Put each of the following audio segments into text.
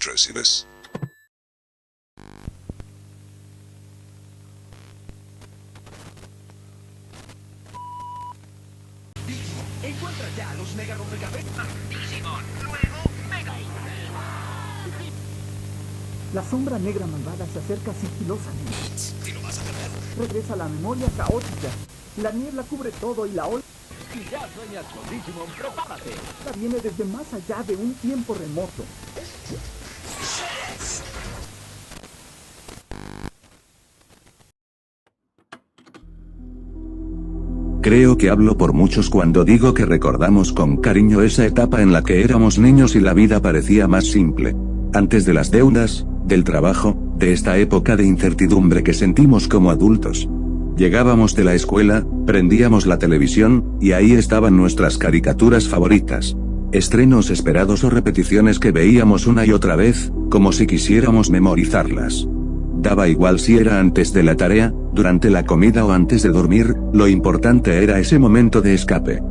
¿Recibes? Encuentra ya los mega rompecabezas. Digimon, luego Mega Evolution. La sombra negra malvada se acerca sigilosamente. ¿Y lo vas a perder? Regresa la memoria caótica. La niebla cubre todo y la ola Si ya sueñas con Digimon, prepárate. viene desde más allá de un tiempo remoto. Creo que hablo por muchos cuando digo que recordamos con cariño esa etapa en la que éramos niños y la vida parecía más simple. Antes de las deudas, del trabajo, de esta época de incertidumbre que sentimos como adultos. Llegábamos de la escuela, prendíamos la televisión, y ahí estaban nuestras caricaturas favoritas. Estrenos esperados o repeticiones que veíamos una y otra vez, como si quisiéramos memorizarlas. Daba igual si era antes de la tarea, durante la comida o antes de dormir, lo importante era ese momento de escape.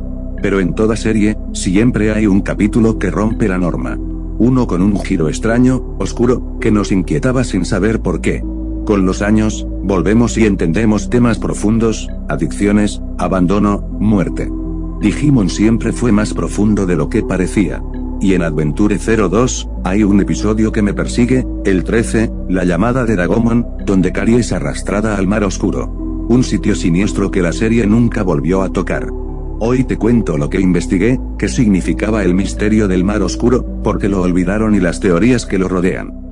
Pero en toda serie, siempre hay un capítulo que rompe la norma. Uno con un giro extraño, oscuro, que nos inquietaba sin saber por qué. Con los años, volvemos y entendemos temas profundos, adicciones, abandono, muerte. Digimon siempre fue más profundo de lo que parecía. Y en Adventure 02, hay un episodio que me persigue, el 13, la llamada de Dagomon, donde Kari es arrastrada al mar oscuro. Un sitio siniestro que la serie nunca volvió a tocar. Hoy te cuento lo que investigué, qué significaba el misterio del mar oscuro, porque lo olvidaron y las teorías que lo rodean.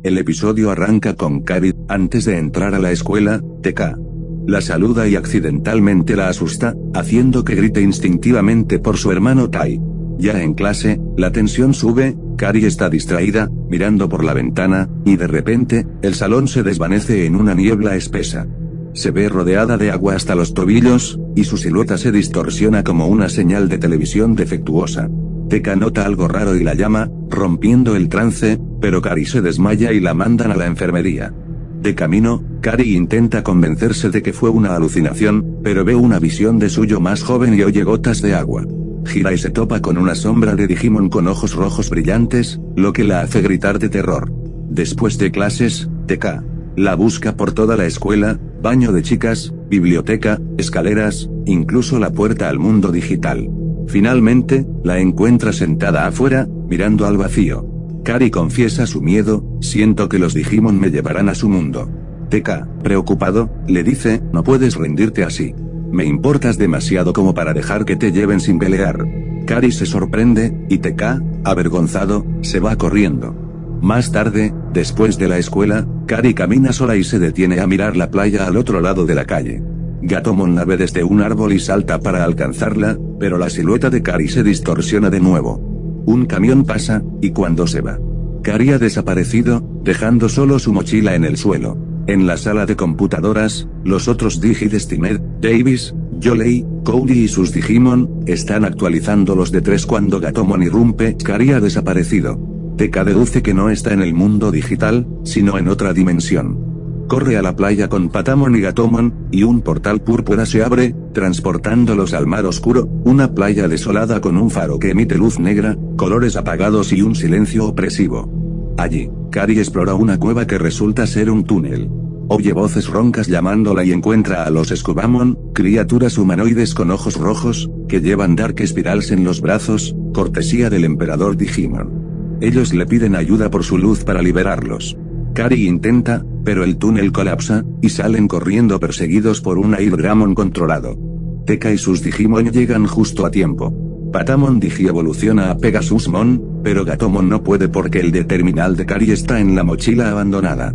El episodio arranca con Kari, antes de entrar a la escuela, TK. La saluda y accidentalmente la asusta, haciendo que grite instintivamente por su hermano Tai. Ya en clase, la tensión sube, Kari está distraída, mirando por la ventana, y de repente, el salón se desvanece en una niebla espesa. Se ve rodeada de agua hasta los tobillos, y su silueta se distorsiona como una señal de televisión defectuosa. TK nota algo raro y la llama, rompiendo el trance, pero Kari se desmaya y la mandan a la enfermería. De camino, Kari intenta convencerse de que fue una alucinación, pero ve una visión de suyo más joven y oye gotas de agua. Gira y se topa con una sombra de Digimon con ojos rojos brillantes, lo que la hace gritar de terror. Después de clases, TK la busca por toda la escuela, baño de chicas, biblioteca, escaleras, incluso la puerta al mundo digital. Finalmente, la encuentra sentada afuera, mirando al vacío. Kari confiesa su miedo, siento que los Digimon me llevarán a su mundo. TK, preocupado, le dice, no puedes rendirte así. Me importas demasiado como para dejar que te lleven sin pelear. Kari se sorprende, y TK, avergonzado, se va corriendo. Más tarde, después de la escuela, Kari camina sola y se detiene a mirar la playa al otro lado de la calle. Gatomon la ve desde un árbol y salta para alcanzarla, pero la silueta de Kari se distorsiona de nuevo. Un camión pasa, y cuando se va, Kari ha desaparecido, dejando solo su mochila en el suelo. En la sala de computadoras, los otros Digidestined, Davis, Yolei, Cody y sus Digimon, están actualizando los D3 cuando Gatomon irrumpe. Kari ha desaparecido. TK deduce que no está en el mundo digital, sino en otra dimensión. Corre a la playa con Patamon y Gatomon, y un portal púrpura se abre, transportándolos al mar oscuro, una playa desolada con un faro que emite luz negra, colores apagados y un silencio opresivo. Allí, Kari explora una cueva que resulta ser un túnel. Oye voces roncas llamándola y encuentra a los Scubamon, criaturas humanoides con ojos rojos, que llevan Dark Spirals en los brazos, cortesía del emperador Digimon. Ellos le piden ayuda por su luz para liberarlos. Kari intenta, pero el túnel colapsa, y salen corriendo perseguidos por un Airgramon controlado. TK y sus Digimon llegan justo a tiempo. Patamon digievoluciona a Pegasusmon, pero Gatomon no puede porque el terminal de Kari está en la mochila abandonada.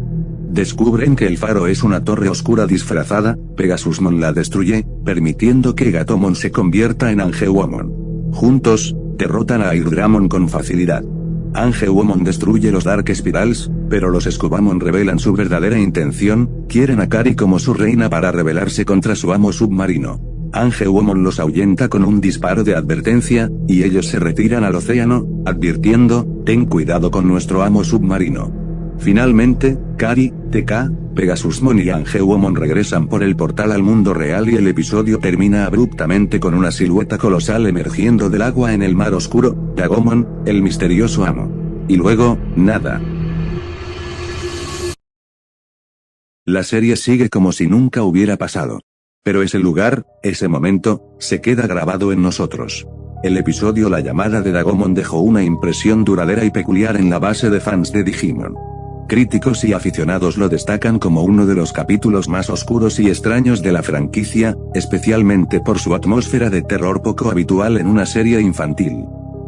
Descubren que el faro es una torre oscura disfrazada, Pegasusmon la destruye, permitiendo que Gatomon se convierta en Angeumon. Juntos, derrotan a Airgramon con facilidad. Angeumon destruye los Dark Spirals, pero los Scubamon revelan su verdadera intención, quieren a Kari como su reina para rebelarse contra su amo submarino. Angeumon los ahuyenta con un disparo de advertencia, y ellos se retiran al océano, advirtiendo, ten cuidado con nuestro amo submarino. Finalmente, Kari, TK, Pegasusmon y Angeumon regresan por el portal al mundo real y el episodio termina abruptamente con una silueta colosal emergiendo del agua en el mar oscuro, Dagomon, el misterioso amo. Y luego, nada. La serie sigue como si nunca hubiera pasado. Pero ese lugar, ese momento, se queda grabado en nosotros. El episodio La llamada de Dagomon dejó una impresión duradera y peculiar en la base de fans de Digimon. Críticos y aficionados lo destacan como uno de los capítulos más oscuros y extraños de la franquicia, especialmente por su atmósfera de terror poco habitual en una serie infantil.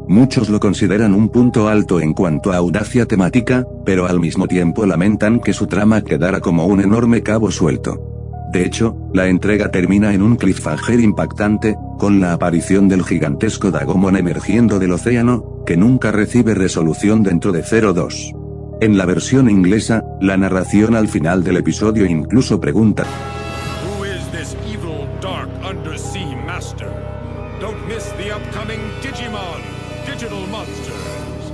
Muchos lo consideran un punto alto en cuanto a audacia temática, pero al mismo tiempo lamentan que su trama quedara como un enorme cabo suelto. De hecho, la entrega termina en un cliffhanger impactante, con la aparición del gigantesco Dagomon emergiendo del océano, que nunca recibe resolución dentro de 02. En la versión inglesa, la narración al final del episodio incluso pregunta: Who is this evil, dark, undersea master? Don't miss the upcoming Digimon, Digital Monsters.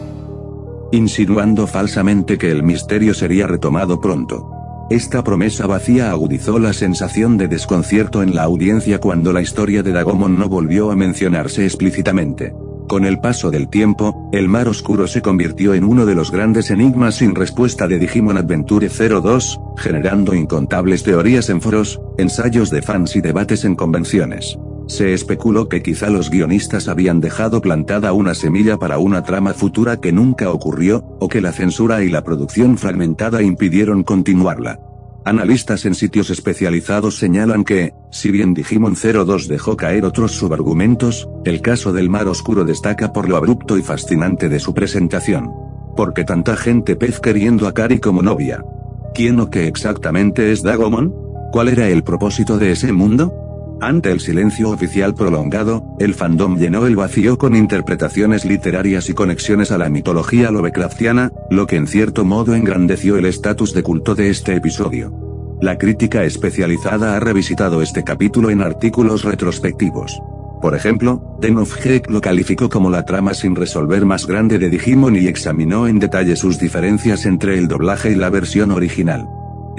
Insinuando falsamente que el misterio sería retomado pronto. Esta promesa vacía agudizó la sensación de desconcierto en la audiencia cuando la historia de Dagomon no volvió a mencionarse explícitamente. Con el paso del tiempo, el mar oscuro se convirtió en uno de los grandes enigmas sin respuesta de Digimon Adventure 02, generando incontables teorías en foros, ensayos de fans y debates en convenciones. Se especuló que quizá los guionistas habían dejado plantada una semilla para una trama futura que nunca ocurrió, o que la censura y la producción fragmentada impidieron continuarla. Analistas en sitios especializados señalan que, si bien Digimon 02 dejó caer otros subargumentos, el caso del mar oscuro destaca por lo abrupto y fascinante de su presentación. ¿Por qué tanta gente pez queriendo a Kari como novia? ¿Quién o qué exactamente es Dagomon? ¿Cuál era el propósito de ese mundo? Ante el silencio oficial prolongado, el fandom llenó el vacío con interpretaciones literarias y conexiones a la mitología lovecraftiana, lo que en cierto modo engrandeció el estatus de culto de este episodio. La crítica especializada ha revisitado este capítulo en artículos retrospectivos. Por ejemplo, Den of Geek lo calificó como la trama sin resolver más grande de Digimon y examinó en detalle sus diferencias entre el doblaje y la versión original.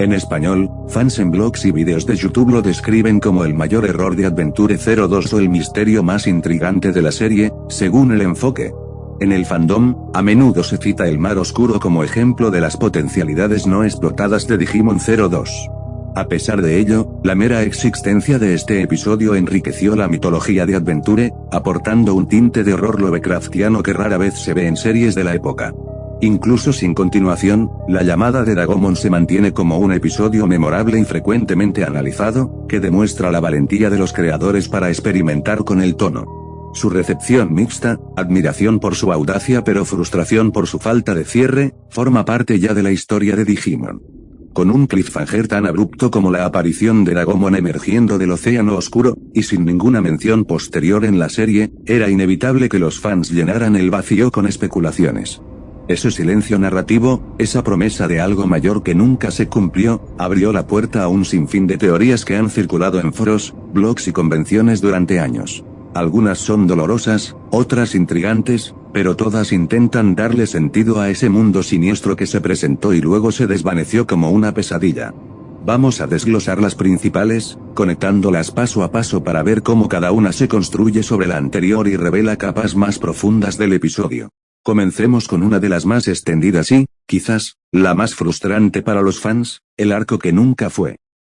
En español, fans en blogs y vídeos de YouTube lo describen como el mayor error de Adventure 02 o el misterio más intrigante de la serie, según el enfoque. En el fandom, a menudo se cita el mar oscuro como ejemplo de las potencialidades no explotadas de Digimon 02. A pesar de ello, la mera existencia de este episodio enriqueció la mitología de Adventure, aportando un tinte de horror lovecraftiano que rara vez se ve en series de la época. Incluso sin continuación, la llamada de Dagomon se mantiene como un episodio memorable y frecuentemente analizado, que demuestra la valentía de los creadores para experimentar con el tono. Su recepción mixta, admiración por su audacia pero frustración por su falta de cierre, forma parte ya de la historia de Digimon. Con un cliffhanger tan abrupto como la aparición de Dagomon emergiendo del océano oscuro, y sin ninguna mención posterior en la serie, era inevitable que los fans llenaran el vacío con especulaciones. Ese silencio narrativo, esa promesa de algo mayor que nunca se cumplió, abrió la puerta a un sinfín de teorías que han circulado en foros, blogs y convenciones durante años. Algunas son dolorosas, otras intrigantes, pero todas intentan darle sentido a ese mundo siniestro que se presentó y luego se desvaneció como una pesadilla. Vamos a desglosar las principales, conectándolas paso a paso para ver cómo cada una se construye sobre la anterior y revela capas más profundas del episodio. Comencemos con una de las más extendidas y, quizás, la más frustrante para los fans, el arco que nunca fue.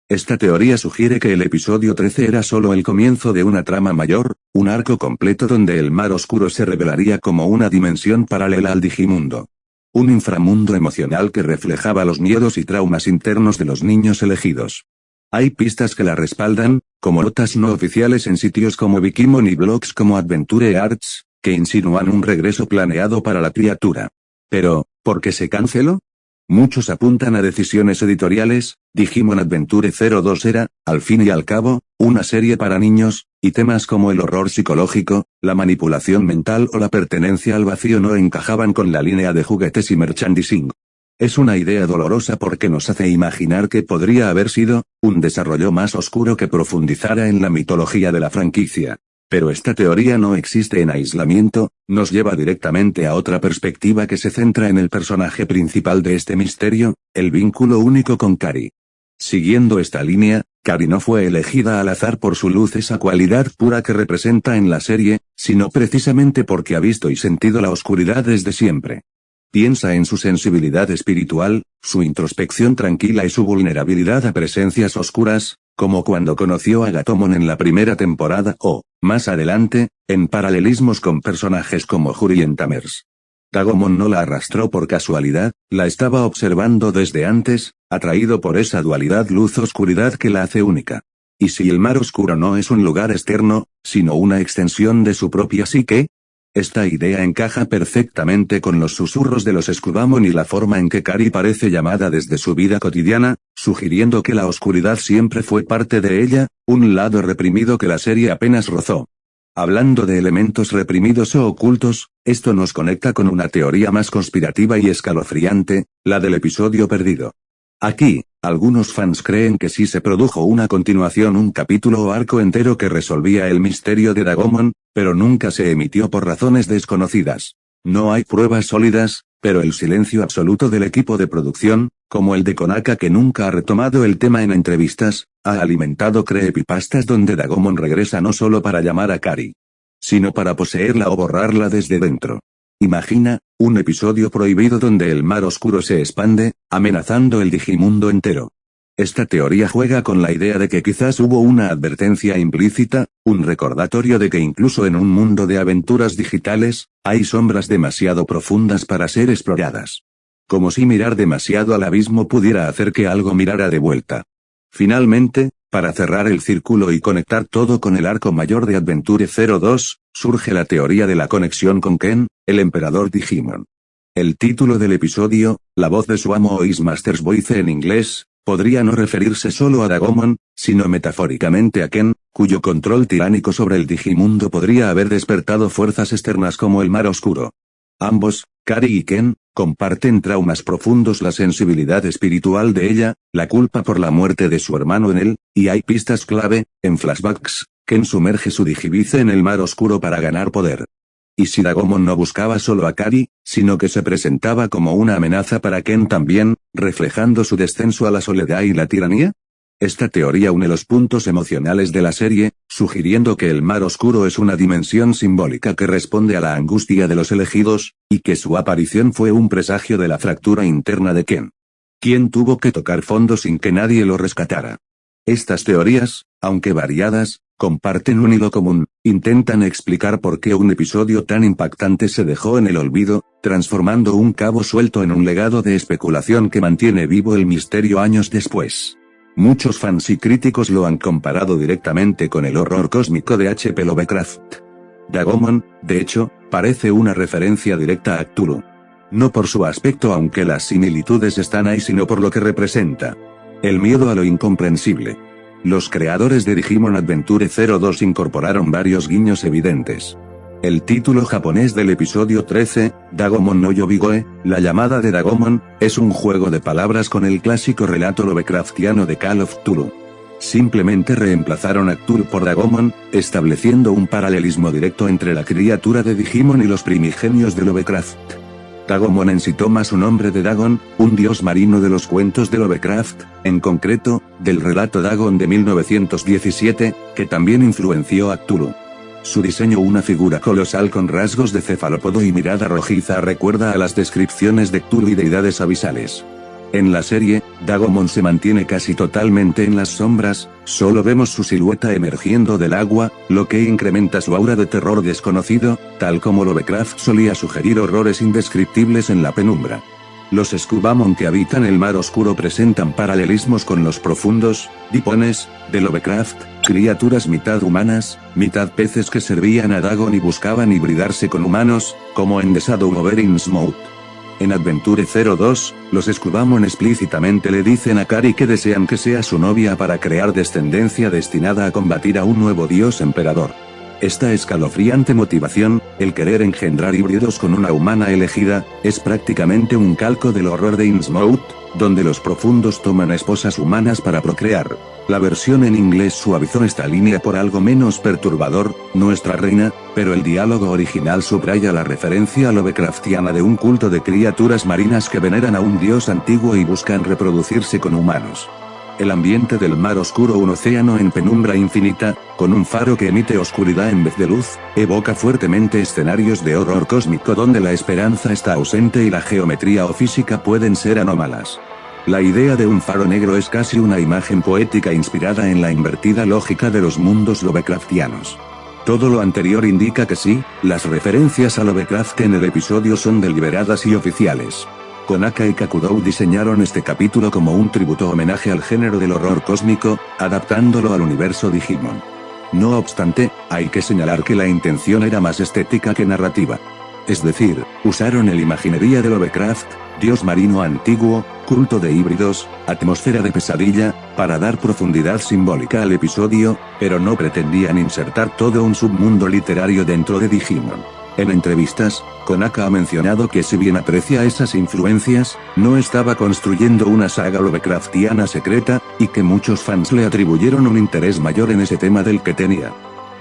Esta teoría sugiere que el episodio 13 era solo el comienzo de una trama mayor, un arco completo donde el mar oscuro se revelaría como una dimensión paralela al Digimundo. Un inframundo emocional que reflejaba los miedos y traumas internos de los niños elegidos. Hay pistas que la respaldan, como notas no oficiales en sitios como Wikimon y blogs como Adventure Arts, que insinúan un regreso planeado para la criatura. Pero, ¿por qué se canceló? Muchos apuntan a decisiones editoriales. Digimon Adventure 02 era, al fin y al cabo, una serie para niños, y temas como el horror psicológico, la manipulación mental o la pertenencia al vacío no encajaban con la línea de juguetes y merchandising. Es una idea dolorosa porque nos hace imaginar que podría haber sido un desarrollo más oscuro que profundizara en la mitología de la franquicia. Pero esta teoría no existe en aislamiento, nos lleva directamente a otra perspectiva que se centra en el personaje principal de este misterio, el vínculo único con Kari. Siguiendo esta línea, Kari no fue elegida al azar por su luz, esa cualidad pura que representa en la serie, sino precisamente porque ha visto y sentido la oscuridad desde siempre. Piensa en su sensibilidad espiritual, su introspección tranquila y su vulnerabilidad a presencias oscuras, como cuando conoció a Gatomon en la primera temporada o, más adelante, en paralelismos con personajes como Jurien Tamers. Dagomon no la arrastró por casualidad, la estaba observando desde antes, atraído por esa dualidad luz-oscuridad que la hace única. ¿Y si el mar oscuro no es un lugar externo, sino una extensión de su propia psique? Esta idea encaja perfectamente con los susurros de los Scubamon y la forma en que Kari parece llamada desde su vida cotidiana, sugiriendo que la oscuridad siempre fue parte de ella, un lado reprimido que la serie apenas rozó. Hablando de elementos reprimidos o ocultos, esto nos conecta con una teoría más conspirativa y escalofriante, la del episodio perdido. Aquí, algunos fans creen que sí se produjo una continuación, un capítulo o arco entero que resolvía el misterio de Dagomon, pero nunca se emitió por razones desconocidas. No hay pruebas sólidas, pero el silencio absoluto del equipo de producción, como el de Konaka que nunca ha retomado el tema en entrevistas, ha alimentado creepypastas donde Dagomon regresa no solo para llamar a Kari, sino para poseerla o borrarla desde dentro. Imagina, un episodio prohibido donde el mar oscuro se expande, amenazando el Digimundo entero. Esta teoría juega con la idea de que quizás hubo una advertencia implícita, un recordatorio de que incluso en un mundo de aventuras digitales, hay sombras demasiado profundas para ser exploradas. Como si mirar demasiado al abismo pudiera hacer que algo mirara de vuelta. Finalmente, para cerrar el círculo y conectar todo con el arco mayor de Adventure 02, surge la teoría de la conexión con Ken, el emperador Digimon. El título del episodio, la voz de Suamo o Is Master's Voice en inglés, podría no referirse solo a Dagomon, sino metafóricamente a Ken, cuyo control tiránico sobre el Digimundo podría haber despertado fuerzas externas como el mar oscuro. Ambos, Kari y Ken, comparten traumas profundos, la sensibilidad espiritual de ella, la culpa por la muerte de su hermano en él, y hay pistas clave, en flashbacks, Ken sumerge su Digivice en el mar oscuro para ganar poder. ¿Y si Dagomon no buscaba solo a Kari, sino que se presentaba como una amenaza para Ken también, reflejando su descenso a la soledad y la tiranía? Esta teoría une los puntos emocionales de la serie, sugiriendo que el mar oscuro es una dimensión simbólica que responde a la angustia de los elegidos, y que su aparición fue un presagio de la fractura interna de Ken, quien tuvo que tocar fondo sin que nadie lo rescatara. Estas teorías, aunque variadas, comparten un hilo común, intentan explicar por qué un episodio tan impactante se dejó en el olvido, transformando un cabo suelto en un legado de especulación que mantiene vivo el misterio años después. Muchos fans y críticos lo han comparado directamente con el horror cósmico de H.P. Lovecraft. Dagomon, de hecho, parece una referencia directa a Cthulhu. No por su aspecto, aunque las similitudes están ahí, sino por lo que representa. El miedo a lo incomprensible. Los creadores de Digimon Adventure 02 incorporaron varios guiños evidentes. El título japonés del episodio 13, Dagomon no Yobigoe, la llamada de Dagomon, es un juego de palabras con el clásico relato Lovecraftiano de Call of Cthulhu. Simplemente reemplazaron a Cthulhu por Dagomon, estableciendo un paralelismo directo entre la criatura de Digimon y los primigenios de Lovecraft. Dagomon en sí toma su nombre de Dagon, un dios marino de los cuentos de Lovecraft, en concreto, del relato Dagon de 1917, que también influenció a Cthulhu. Su diseño, una figura colosal con rasgos de cefalópodo y mirada rojiza, recuerda a las descripciones de Cthulhu y deidades abisales. En la serie, Dagomon se mantiene casi totalmente en las sombras, solo vemos su silueta emergiendo del agua, lo que incrementa su aura de terror desconocido, tal como Lovecraft solía sugerir horrores indescriptibles en la penumbra. Los Scubamon que habitan el mar oscuro presentan paralelismos con los profundos, Dipones, de Lovecraft, criaturas mitad humanas, mitad peces que servían a Dagon y buscaban hibridarse con humanos, como en The Shadow over Innsmouth. En Adventure 02, los Scubamon explícitamente le dicen a Kari que desean que sea su novia para crear descendencia destinada a combatir a un nuevo dios emperador. Esta escalofriante motivación, el querer engendrar híbridos con una humana elegida, es prácticamente un calco del horror de Innsmouth, donde los profundos toman esposas humanas para procrear. La versión en inglés suavizó esta línea por algo menos perturbador, nuestra reina, pero el diálogo original subraya la referencia lovecraftiana de un culto de criaturas marinas que veneran a un dios antiguo y buscan reproducirse con humanos. El ambiente del mar oscuro, un océano en penumbra infinita, con un faro que emite oscuridad en vez de luz, evoca fuertemente escenarios de horror cósmico donde la esperanza está ausente y la geometría o física pueden ser anómalas. La idea de un faro negro es casi una imagen poética inspirada en la invertida lógica de los mundos lovecraftianos. Todo lo anterior indica que sí, las referencias a Lovecraft en el episodio son deliberadas y oficiales. Konaka y Kakudou diseñaron este capítulo como un tributo homenaje al género del horror cósmico, adaptándolo al universo Digimon. No obstante, hay que señalar que la intención era más estética que narrativa. Es decir, usaron el imaginería de Lovecraft, dios marino antiguo, culto de híbridos, atmósfera de pesadilla, para dar profundidad simbólica al episodio, pero no pretendían insertar todo un submundo literario dentro de Digimon. En entrevistas, Konaka ha mencionado que si bien aprecia esas influencias, no estaba construyendo una saga Lovecraftiana secreta, y que muchos fans le atribuyeron un interés mayor en ese tema del que tenía.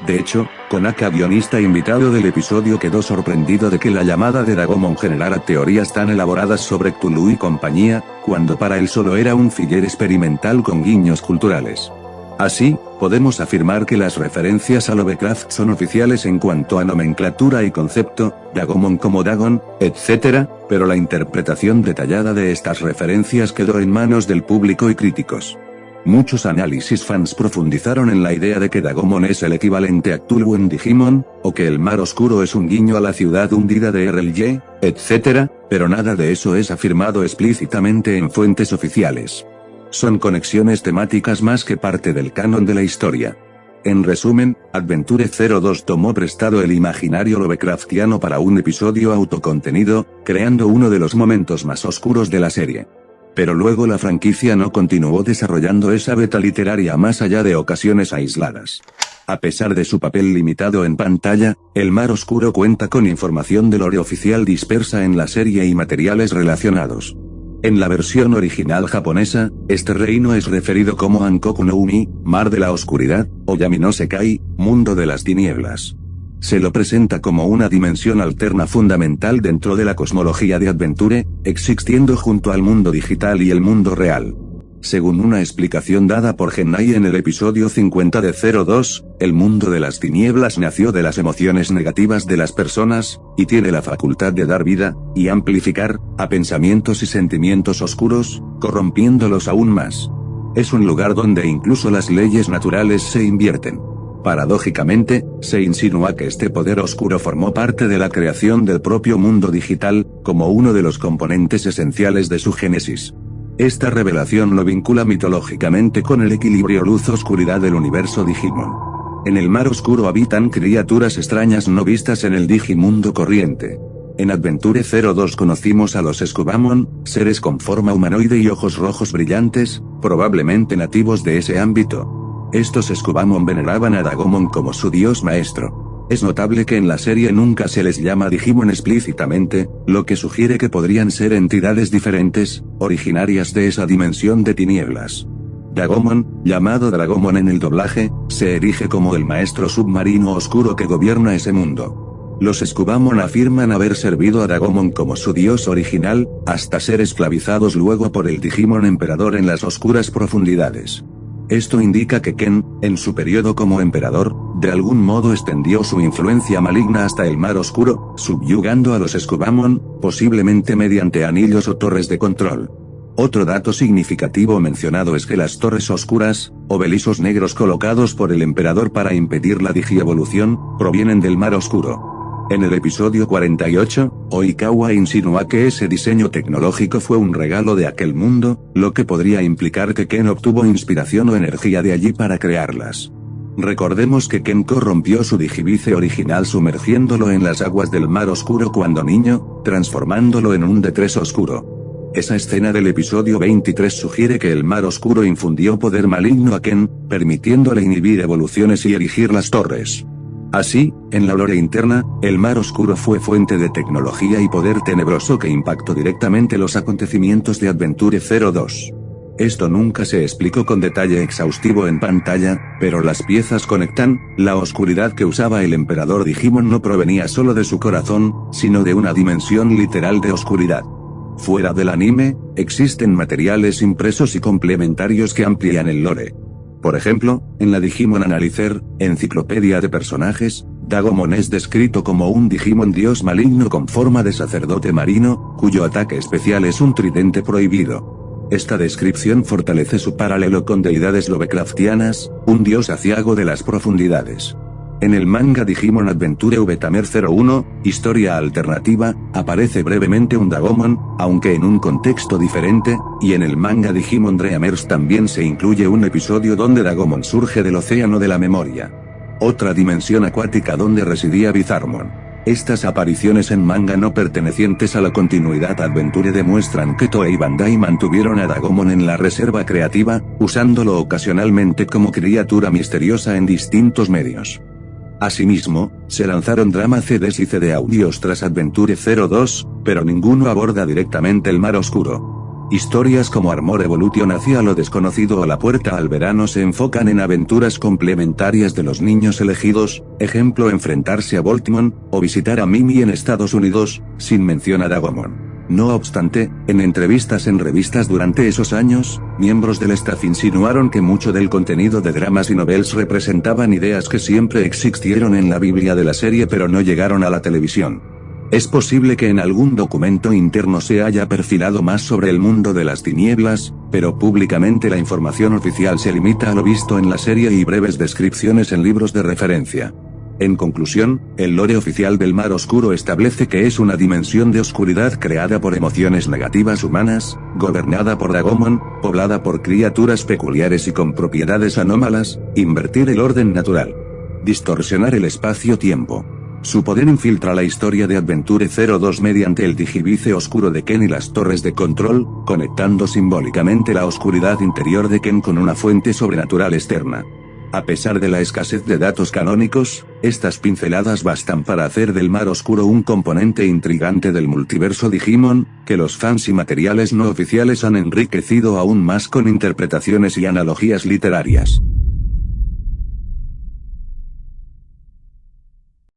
De hecho, Konaka, guionista invitado del episodio, quedó sorprendido de que la llamada de Dagomon generara teorías tan elaboradas sobre Cthulhu y compañía, cuando para él solo era un filler experimental con guiños culturales. Así, podemos afirmar que las referencias a Lovecraft son oficiales en cuanto a nomenclatura y concepto, Dagomon como Dagon, etc., pero la interpretación detallada de estas referencias quedó en manos del público y críticos. Muchos análisis fans profundizaron en la idea de que Dagomon es el equivalente a Cthulhu en Digimon, o que el mar oscuro es un guiño a la ciudad hundida de RLY, etc., pero nada de eso es afirmado explícitamente en fuentes oficiales. Son conexiones temáticas más que parte del canon de la historia. En resumen, Adventure 02 tomó prestado el imaginario Lovecraftiano para un episodio autocontenido, creando uno de los momentos más oscuros de la serie. Pero luego la franquicia no continuó desarrollando esa beta literaria más allá de ocasiones aisladas. A pesar de su papel limitado en pantalla, El Mar Oscuro cuenta con información de lore oficial dispersa en la serie y materiales relacionados. En la versión original japonesa, este reino es referido como Ankoku no Umi, Mar de la Oscuridad, o Yami no Sekai, Mundo de las Tinieblas. Se lo presenta como una dimensión alterna fundamental dentro de la cosmología de Adventure, existiendo junto al mundo digital y el mundo real. Según una explicación dada por Gennai en el episodio 50 de 02, el mundo de las tinieblas nació de las emociones negativas de las personas, y tiene la facultad de dar vida, y amplificar, a pensamientos y sentimientos oscuros, corrompiéndolos aún más. Es un lugar donde incluso las leyes naturales se invierten. Paradójicamente, se insinúa que este poder oscuro formó parte de la creación del propio mundo digital, como uno de los componentes esenciales de su génesis. Esta revelación lo vincula mitológicamente con el equilibrio luz-oscuridad del universo Digimon. En el mar oscuro habitan criaturas extrañas no vistas en el Digimundo corriente. En Adventure 02 conocimos a los Scubamon, seres con forma humanoide y ojos rojos brillantes, probablemente nativos de ese ámbito. Estos Scubamon veneraban a Dagomon como su dios maestro. Es notable que en la serie nunca se les llama Digimon explícitamente, lo que sugiere que podrían ser entidades diferentes, originarias de esa dimensión de tinieblas. Dagomon, llamado Dragomon en el doblaje, se erige como el maestro submarino oscuro que gobierna ese mundo. Los Scubamon afirman haber servido a Dagomon como su dios original, hasta ser esclavizados luego por el Digimon emperador en las oscuras profundidades. Esto indica que Ken, en su periodo como emperador, de algún modo extendió su influencia maligna hasta el mar oscuro, subyugando a los Scubamon, posiblemente mediante anillos o torres de control. Otro dato significativo mencionado es que las torres oscuras, o belisos negros colocados por el emperador para impedir la digievolución, provienen del mar oscuro. En el episodio 48, Oikawa insinúa que ese diseño tecnológico fue un regalo de aquel mundo, lo que podría implicar que Ken obtuvo inspiración o energía de allí para crearlas. Recordemos que Ken corrompió su Digivice original sumergiéndolo en las aguas del mar oscuro cuando niño, transformándolo en un D3 oscuro. Esa escena del episodio 23 sugiere que el mar oscuro infundió poder maligno a Ken, permitiéndole inhibir evoluciones y erigir las torres. Así, en la lore interna, el Mar Oscuro fue fuente de tecnología y poder tenebroso que impactó directamente los acontecimientos de Adventure 02. Esto nunca se explicó con detalle exhaustivo en pantalla, pero las piezas conectan. La oscuridad que usaba el emperador Digimon no provenía solo de su corazón, sino de una dimensión literal de oscuridad. Fuera del anime, existen materiales impresos y complementarios que amplían el lore. Por ejemplo, en la Digimon Analyzer, enciclopedia de personajes, Dagomon es descrito como un Digimon dios maligno con forma de sacerdote marino, cuyo ataque especial es un tridente prohibido. Esta descripción fortalece su paralelo con deidades lovecraftianas, un dios aciago de las profundidades. En el manga Digimon Adventure V-Tamer 01, historia alternativa, aparece brevemente un Dagomon, aunque en un contexto diferente, y en el manga Digimon Dreamers también se incluye un episodio donde Dagomon surge del océano de la memoria. Otra dimensión acuática donde residía Bizarmon. Estas apariciones en manga no pertenecientes a la continuidad Adventure demuestran que Toei Bandai mantuvieron a Dagomon en la reserva creativa, usándolo ocasionalmente como criatura misteriosa en distintos medios. Asimismo, se lanzaron drama CDs y CD audios tras Adventure 02, pero ninguno aborda directamente el Mar Oscuro. Historias como Armor Evolution hacia lo desconocido o La Puerta al Verano se enfocan en aventuras complementarias de los niños elegidos, ejemplo enfrentarse a Voltmon, o visitar a Mimi en Estados Unidos, sin mención a Dagomon. No obstante, en entrevistas en revistas durante esos años, miembros del staff insinuaron que mucho del contenido de dramas y novels representaban ideas que siempre existieron en la Biblia de la serie pero no llegaron a la televisión. Es posible que en algún documento interno se haya perfilado más sobre el mundo de las tinieblas, pero públicamente la información oficial se limita a lo visto en la serie y breves descripciones en libros de referencia. En conclusión, el lore oficial del Mar Oscuro establece que es una dimensión de oscuridad creada por emociones negativas humanas, gobernada por Dagomon, poblada por criaturas peculiares y con propiedades anómalas, invertir el orden natural, distorsionar el espacio-tiempo. Su poder infiltra la historia de Adventure 02 mediante el digivice oscuro de Ken y las torres de control, conectando simbólicamente la oscuridad interior de Ken con una fuente sobrenatural externa. A pesar de la escasez de datos canónicos, estas pinceladas bastan para hacer del Mar Oscuro un componente intrigante del multiverso Digimon, que los fans y materiales no oficiales han enriquecido aún más con interpretaciones y analogías literarias.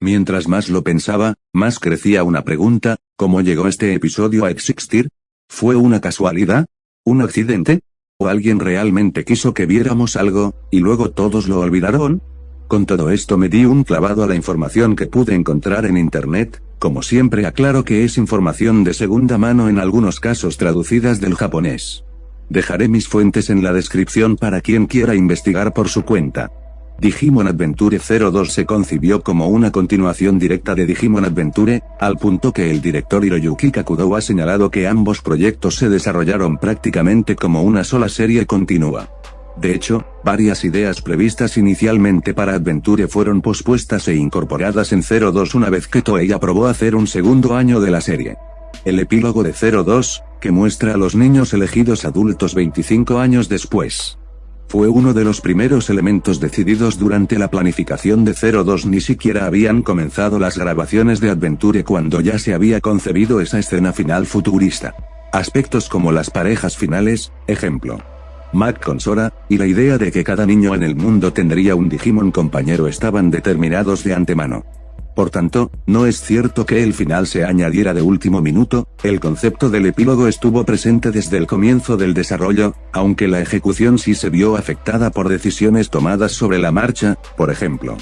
Mientras más lo pensaba, más crecía una pregunta: ¿cómo llegó este episodio a existir? ¿Fue una casualidad? ¿Un accidente? ¿O alguien realmente quiso que viéramos algo, y luego todos lo olvidaron? Con todo esto me di un clavado a la información que pude encontrar en internet. Como siempre aclaro que es información de segunda mano, en algunos casos traducidas del japonés. Dejaré mis fuentes en la descripción para quien quiera investigar por su cuenta. Digimon Adventure 02 se concibió como una continuación directa de Digimon Adventure, al punto que el director Hiroyuki Kakudo ha señalado que ambos proyectos se desarrollaron prácticamente como una sola serie continua. De hecho, varias ideas previstas inicialmente para Adventure fueron pospuestas e incorporadas en 02 una vez que Toei aprobó hacer un segundo año de la serie. El epílogo de 02, que muestra a los niños elegidos adultos 25 años después, fue uno de los primeros elementos decididos durante la planificación de 02. Ni siquiera habían comenzado las grabaciones de Adventure cuando ya se había concebido esa escena final futurista. Aspectos como las parejas finales, ejemplo, Mac con Sora, y la idea de que cada niño en el mundo tendría un Digimon compañero estaban determinados de antemano. Por tanto, no es cierto que el final se añadiera de último minuto. El concepto del epílogo estuvo presente desde el comienzo del desarrollo, aunque la ejecución sí se vio afectada por decisiones tomadas sobre la marcha. Por ejemplo,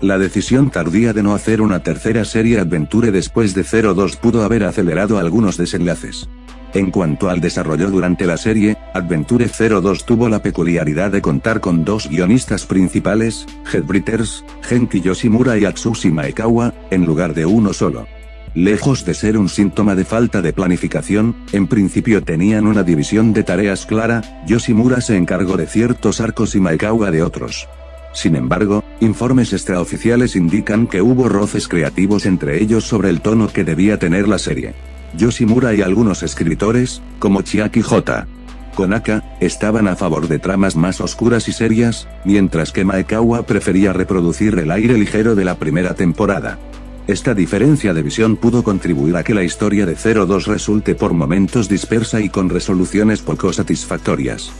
la decisión tardía de no hacer una tercera serie Adventure después de 02 pudo haber acelerado algunos desenlaces. En cuanto al desarrollo durante la serie, Adventure 02 tuvo la peculiaridad de contar con dos guionistas principales, Headwriters, Genki Yoshimura y Atsushi Maekawa, en lugar de uno solo. Lejos de ser un síntoma de falta de planificación, en principio tenían una división de tareas clara. Yoshimura se encargó de ciertos arcos y Maekawa de otros. Sin embargo, informes extraoficiales indican que hubo roces creativos entre ellos sobre el tono que debía tener la serie. Yoshimura y algunos escritores, como Chiaki J. Konaka, estaban a favor de tramas más oscuras y serias, mientras que Maekawa prefería reproducir el aire ligero de la primera temporada. Esta diferencia de visión pudo contribuir a que la historia de 02 resulte por momentos dispersa y con resoluciones poco satisfactorias.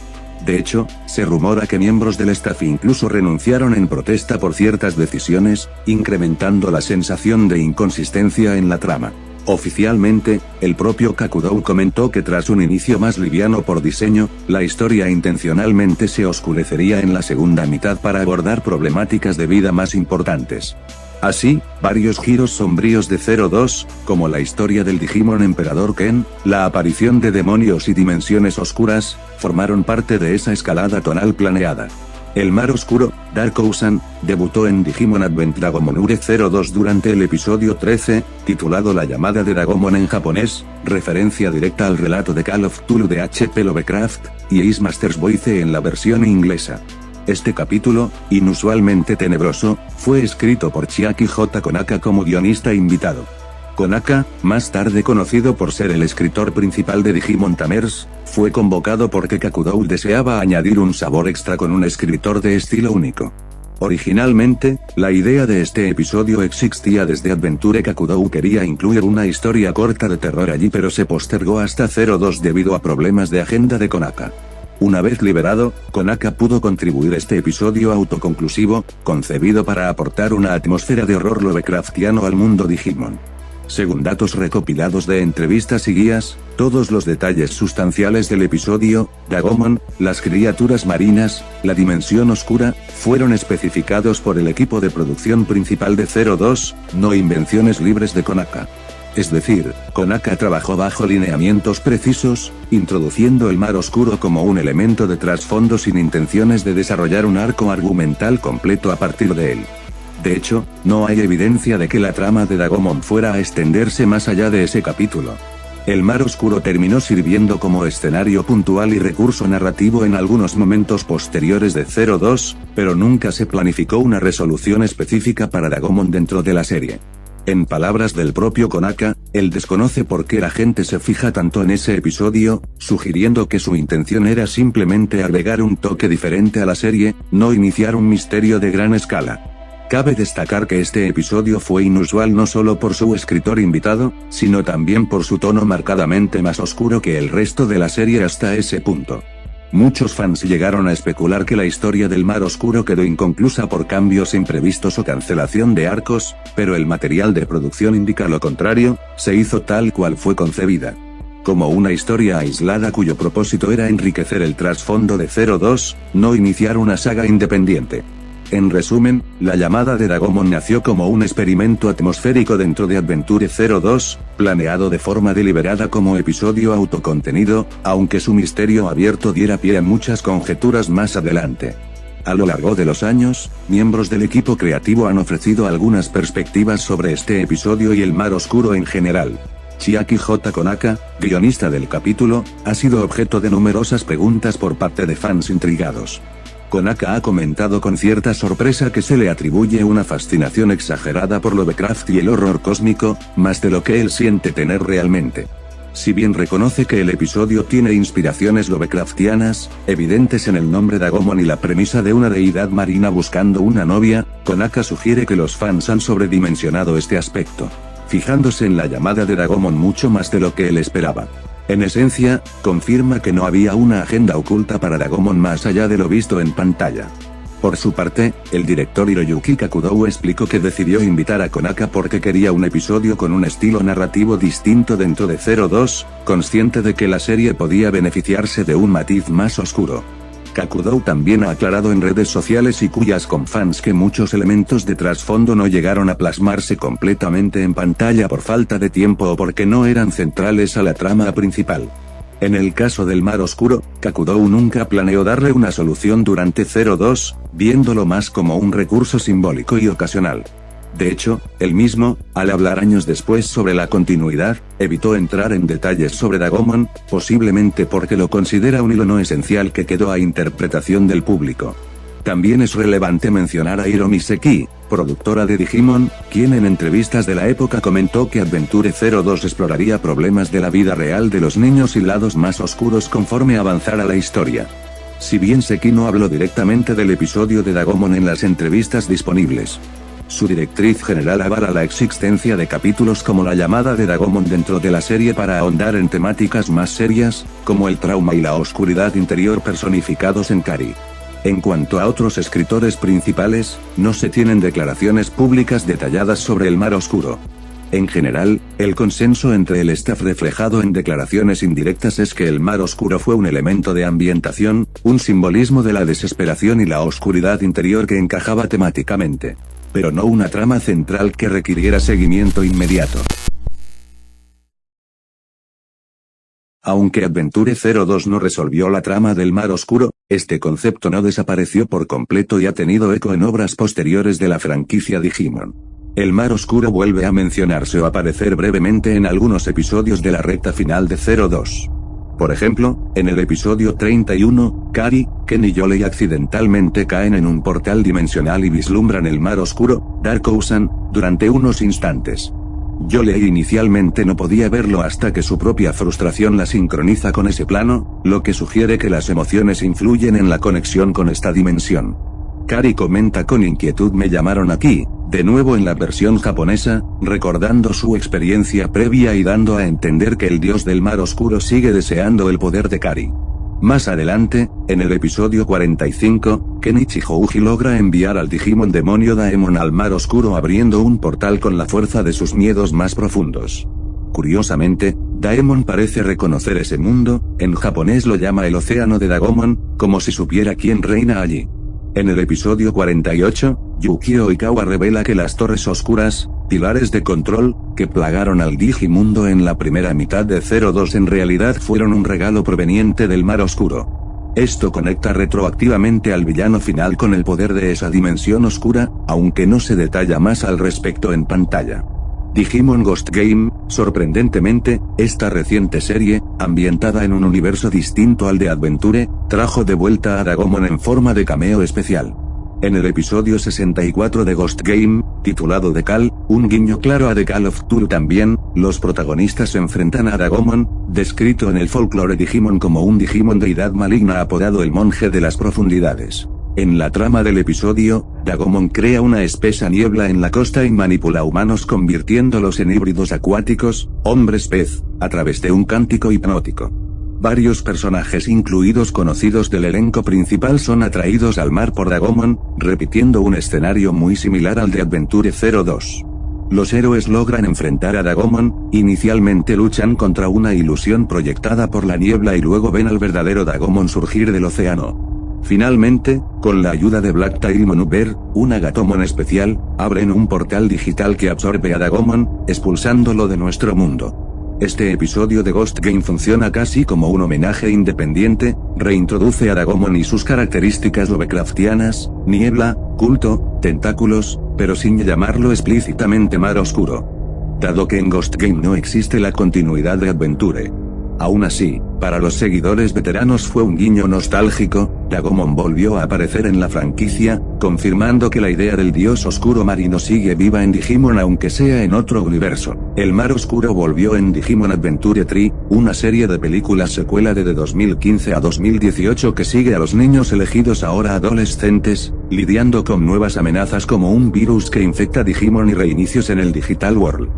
De hecho, se rumora que miembros del staff incluso renunciaron en protesta por ciertas decisiones, incrementando la sensación de inconsistencia en la trama. Oficialmente, el propio Kakudou comentó que tras un inicio más liviano por diseño, la historia intencionalmente se oscurecería en la segunda mitad para abordar problemáticas de vida más importantes. Así, varios giros sombríos de 02, como la historia del Digimon Emperador Ken, la aparición de demonios y dimensiones oscuras, formaron parte de esa escalada tonal planeada. El Mar Oscuro, Dark Ocean, debutó en Digimon Advent Dragomonure 02 durante el episodio 13, titulado La llamada de Dagomon en japonés, referencia directa al relato de Call of Cthulhu de H.P. Lovecraft, y Ace Master's Voice en la versión inglesa. Este capítulo, inusualmente tenebroso, fue escrito por Chiaki J. Konaka como guionista invitado. Konaka, más tarde conocido por ser el escritor principal de Digimon Tamers, fue convocado porque Kakudou deseaba añadir un sabor extra con un escritor de estilo único. Originalmente, la idea de este episodio existía desde Adventure. Kakudou quería incluir una historia corta de terror allí, pero se postergó hasta 02 debido a problemas de agenda de Konaka. Una vez liberado, Konaka pudo contribuir este episodio autoconclusivo, concebido para aportar una atmósfera de horror Lovecraftiano al mundo Digimon. Según datos recopilados de entrevistas y guías, todos los detalles sustanciales del episodio, Dagomon, las criaturas marinas, la dimensión oscura, fueron especificados por el equipo de producción principal de 02, no invenciones libres de Konaka. Es decir, Konaka trabajó bajo lineamientos precisos, introduciendo el Mar Oscuro como un elemento de trasfondo sin intenciones de desarrollar un arco argumental completo a partir de él. De hecho, no hay evidencia de que la trama de Dagomon fuera a extenderse más allá de ese capítulo. El Mar Oscuro terminó sirviendo como escenario puntual y recurso narrativo en algunos momentos posteriores de 02, pero nunca se planificó una resolución específica para Dagomon dentro de la serie. En palabras del propio Konaka, él desconoce por qué la gente se fija tanto en ese episodio, sugiriendo que su intención era simplemente agregar un toque diferente a la serie, no iniciar un misterio de gran escala. Cabe destacar que este episodio fue inusual no solo por su escritor invitado, sino también por su tono marcadamente más oscuro que el resto de la serie hasta ese punto. Muchos fans llegaron a especular que la historia del Mar Oscuro quedó inconclusa por cambios imprevistos o cancelación de arcos, pero el material de producción indica lo contrario, se hizo tal cual fue concebida. Como una historia aislada cuyo propósito era enriquecer el trasfondo de 02, no iniciar una saga independiente. En resumen, la llamada de Dagomon nació como un experimento atmosférico dentro de Adventure 02, planeado de forma deliberada como episodio autocontenido, aunque su misterio abierto diera pie a muchas conjeturas más adelante. A lo largo de los años, miembros del equipo creativo han ofrecido algunas perspectivas sobre este episodio y el Mar Oscuro en general. Chiaki J. Konaka, guionista del capítulo, ha sido objeto de numerosas preguntas por parte de fans intrigados. Konaka ha comentado con cierta sorpresa que se le atribuye una fascinación exagerada por Lovecraft y el horror cósmico, más de lo que él siente tener realmente. Si bien reconoce que el episodio tiene inspiraciones Lovecraftianas, evidentes en el nombre Dagomon y la premisa de una deidad marina buscando una novia, Konaka sugiere que los fans han sobredimensionado este aspecto, fijándose en la llamada de Dagomon mucho más de lo que él esperaba. En esencia, confirma que no había una agenda oculta para Dagomon más allá de lo visto en pantalla. Por su parte, el director Hiroyuki Kakudou explicó que decidió invitar a Konaka porque quería un episodio con un estilo narrativo distinto dentro de 02, consciente de que la serie podía beneficiarse de un matiz más oscuro. Kakudou también ha aclarado en redes sociales y cuyas con fans que muchos elementos de trasfondo no llegaron a plasmarse completamente en pantalla por falta de tiempo o porque no eran centrales a la trama principal. En el caso del Mar Oscuro, Kakudou nunca planeó darle una solución durante 02, viéndolo más como un recurso simbólico y ocasional. De hecho, él mismo, al hablar años después sobre la continuidad, evitó entrar en detalles sobre Dagomon, posiblemente porque lo considera un hilo no esencial que quedó a interpretación del público. También es relevante mencionar a Hiro Miseki, productora de Digimon, quien en entrevistas de la época comentó que Adventure 02 exploraría problemas de la vida real de los niños y lados más oscuros conforme avanzara la historia. Si bien Seki no habló directamente del episodio de Dagomon en las entrevistas disponibles, su directriz general avala la existencia de capítulos como la llamada de Dagomon dentro de la serie para ahondar en temáticas más serias, como el trauma y la oscuridad interior personificados en Kari. En cuanto a otros escritores principales, no se tienen declaraciones públicas detalladas sobre el mar oscuro. En general, el consenso entre el staff reflejado en declaraciones indirectas es que el mar oscuro fue un elemento de ambientación, un simbolismo de la desesperación y la oscuridad interior que encajaba temáticamente, pero no una trama central que requiriera seguimiento inmediato. Aunque Adventure 02 no resolvió la trama del mar oscuro, este concepto no desapareció por completo y ha tenido eco en obras posteriores de la franquicia Digimon. El mar oscuro vuelve a mencionarse o aparecer brevemente en algunos episodios de la recta final de 02. Por ejemplo, en el episodio 31, Kari, Ken y Yolei accidentalmente caen en un portal dimensional y vislumbran el mar oscuro, Dark Ocean, durante unos instantes. Yolei inicialmente no podía verlo hasta que su propia frustración la sincroniza con ese plano, lo que sugiere que las emociones influyen en la conexión con esta dimensión. Kari comenta con inquietud: me llamaron aquí, de nuevo en la versión japonesa, recordando su experiencia previa y dando a entender que el dios del mar oscuro sigue deseando el poder de Kari. Más adelante, en el episodio 45, Kenichi Houji logra enviar al Digimon demonio Daemon al mar oscuro abriendo un portal con la fuerza de sus miedos más profundos. Curiosamente, Daemon parece reconocer ese mundo, en japonés lo llama el océano de Dagomon, como si supiera quién reina allí. En el episodio 48, Yukio Oikawa revela que las torres oscuras, pilares de control, que plagaron al Digimundo en la primera mitad de 02 en realidad fueron un regalo proveniente del mar oscuro. Esto conecta retroactivamente al villano final con el poder de esa dimensión oscura, aunque no se detalla más al respecto en pantalla. Digimon Ghost Game, sorprendentemente, esta reciente serie, ambientada en un universo distinto al de Adventure, trajo de vuelta a Dagomon en forma de cameo especial. En el episodio 64 de Ghost Game, titulado The Call, un guiño claro a The Call of Cthulhu también, los protagonistas se enfrentan a Dagomon, descrito en el folclore Digimon como un Digimon deidad maligna apodado el Monje de las Profundidades. En la trama del episodio, Dagomon crea una espesa niebla en la costa y manipula humanos convirtiéndolos en híbridos acuáticos, hombres pez, a través de un cántico hipnótico. Varios personajes incluidos conocidos del elenco principal son atraídos al mar por Dagomon, repitiendo un escenario muy similar al de Adventure 02. Los héroes logran enfrentar a Dagomon, inicialmente luchan contra una ilusión proyectada por la niebla y luego ven al verdadero Dagomon surgir del océano. Finalmente, con la ayuda de Black Tail Monuber, una Gatomon especial, abren un portal digital que absorbe a Dagomon, expulsándolo de nuestro mundo. Este episodio de Ghost Game funciona casi como un homenaje independiente, reintroduce a Dagomon y sus características Lovecraftianas, niebla, culto, tentáculos, pero sin llamarlo explícitamente mar oscuro. Dado que en Ghost Game no existe la continuidad de Adventure. Aún así, para los seguidores veteranos fue un guiño nostálgico, Dagomon volvió a aparecer en la franquicia, confirmando que la idea del dios oscuro marino sigue viva en Digimon aunque sea en otro universo. El mar oscuro volvió en Digimon Adventure 3, una serie de películas secuela de 2015 a 2018 que sigue a los niños elegidos ahora adolescentes, lidiando con nuevas amenazas como un virus que infecta Digimon y reinicios en el Digital World.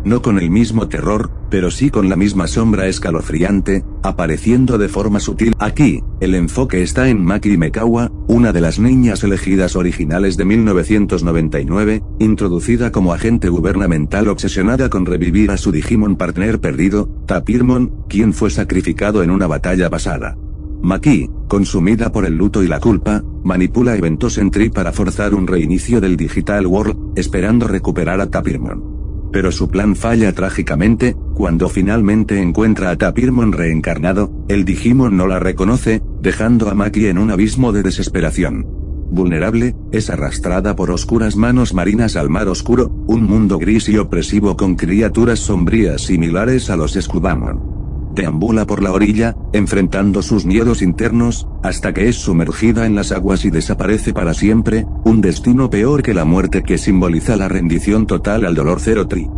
No con el mismo terror, pero sí con la misma sombra escalofriante, apareciendo de forma sutil. Aquí, el enfoque está en Maki Mekawa, una de las niñas elegidas originales de 1999, introducida como agente gubernamental obsesionada con revivir a su Digimon partner perdido, Tapirmon, quien fue sacrificado en una batalla pasada. Maki, consumida por el luto y la culpa, manipula eventos en Tri para forzar un reinicio del Digital World, esperando recuperar a Tapirmon. Pero su plan falla trágicamente, cuando finalmente encuentra a Tapirmon reencarnado, el Digimon no la reconoce, dejando a Maki en un abismo de desesperación. Vulnerable, es arrastrada por oscuras manos marinas al mar oscuro, un mundo gris y opresivo con criaturas sombrías similares a los Scubamon. deambula por la orilla, enfrentando sus miedos internos, hasta que es sumergida en las aguas y desaparece para siempre, un destino peor que la muerte que simboliza la rendición total al dolor. Zero Tree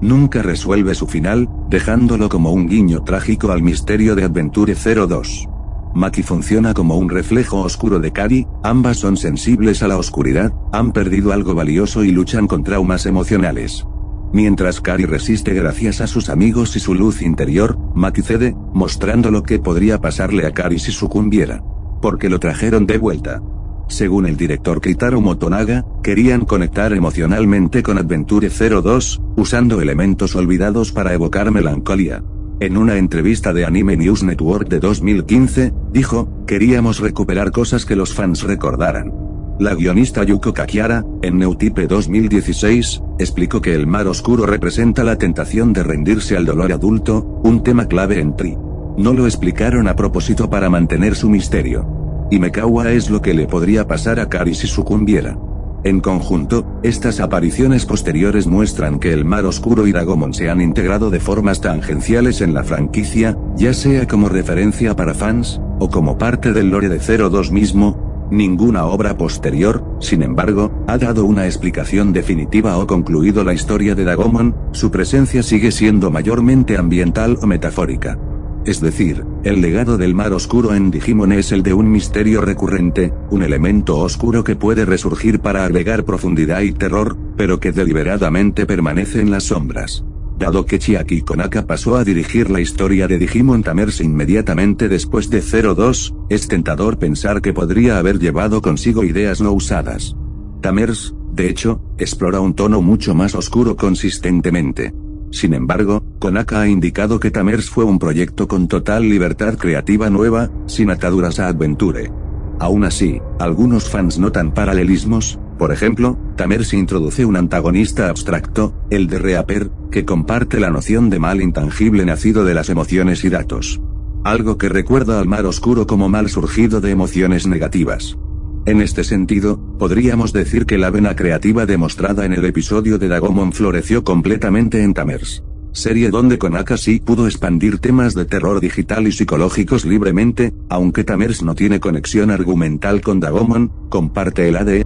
nunca resuelve su final, dejándolo como un guiño trágico al misterio de Adventure 02. Maki funciona como un reflejo oscuro de Kari, ambas son sensibles a la oscuridad, han perdido algo valioso y luchan con traumas emocionales. Mientras Kari resiste gracias a sus amigos y su luz interior, Maki cede, mostrando lo que podría pasarle a Kari si sucumbiera. Porque lo trajeron de vuelta. Según el director Keitaro Motonaga, querían conectar emocionalmente con Adventure 02, usando elementos olvidados para evocar melancolía. En una entrevista de Anime News Network de 2015, dijo, queríamos recuperar cosas que los fans recordaran. La guionista Yuko Kakiara, en Newtype 2016, explicó que el mar oscuro representa la tentación de rendirse al dolor adulto, un tema clave en Tree. No lo explicaron a propósito para mantener su misterio. Himekawa es lo que le podría pasar a Kari si sucumbiera. En conjunto, estas apariciones posteriores muestran que el mar oscuro y Dagomon se han integrado de formas tangenciales en la franquicia, ya sea como referencia para fans, o como parte del lore de 02 mismo. Ninguna obra posterior, sin embargo, ha dado una explicación definitiva o concluido la historia de Dagomon, su presencia sigue siendo mayormente ambiental o metafórica. Es decir, el legado del mar oscuro en Digimon es el de un misterio recurrente, un elemento oscuro que puede resurgir para agregar profundidad y terror, pero que deliberadamente permanece en las sombras. Dado que Chiaki Konaka pasó a dirigir la historia de Digimon Tamers inmediatamente después de 02, es tentador pensar que podría haber llevado consigo ideas no usadas. Tamers, de hecho, explora un tono mucho más oscuro consistentemente. Sin embargo, Konaka ha indicado que Tamers fue un proyecto con total libertad creativa nueva, sin ataduras a Adventure. Aún así, algunos fans notan paralelismos. Por ejemplo, Tamers introduce un antagonista abstracto, el de Reaper, que comparte la noción de mal intangible nacido de las emociones y datos. Algo que recuerda al mar oscuro como mal surgido de emociones negativas. En este sentido, podríamos decir que la vena creativa demostrada en el episodio de Dagomon floreció completamente en Tamers. Serie donde Konaka sí pudo expandir temas de terror digital y psicológicos libremente, aunque Tamers no tiene conexión argumental con Dagomon, comparte el ADN.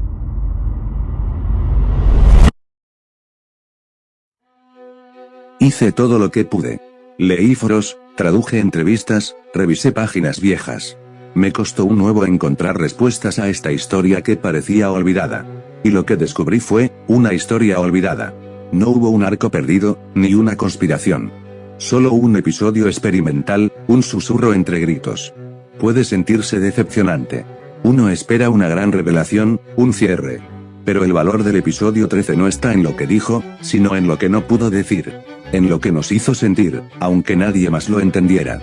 Hice todo lo que pude. Leí foros, traduje entrevistas, revisé páginas viejas. Me costó un huevo encontrar respuestas a esta historia que parecía olvidada. Y lo que descubrí fue, una historia olvidada. No hubo un arco perdido, ni una conspiración. Solo un episodio experimental, un susurro entre gritos. Puede sentirse decepcionante. Uno espera una gran revelación, un cierre. Pero el valor del episodio 13 no está en lo que dijo, sino en lo que no pudo decir. En lo que nos hizo sentir, aunque nadie más lo entendiera.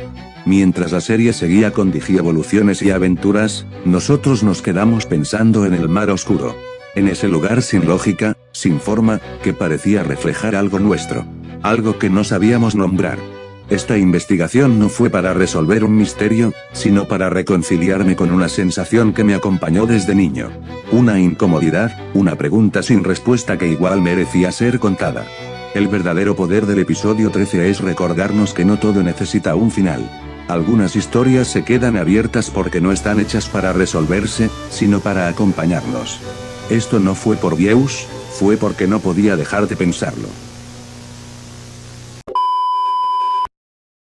Mientras la serie seguía con digievoluciones y aventuras, nosotros nos quedamos pensando en el mar oscuro. En ese lugar sin lógica, sin forma, que parecía reflejar algo nuestro. Algo que no sabíamos nombrar. Esta investigación no fue para resolver un misterio, sino para reconciliarme con una sensación que me acompañó desde niño. Una incomodidad, una pregunta sin respuesta que igual merecía ser contada. El verdadero poder del episodio 13 es recordarnos que no todo necesita un final. Algunas historias se quedan abiertas porque no están hechas para resolverse, sino para acompañarnos. Esto no fue por Views, fue porque no podía dejar de pensarlo.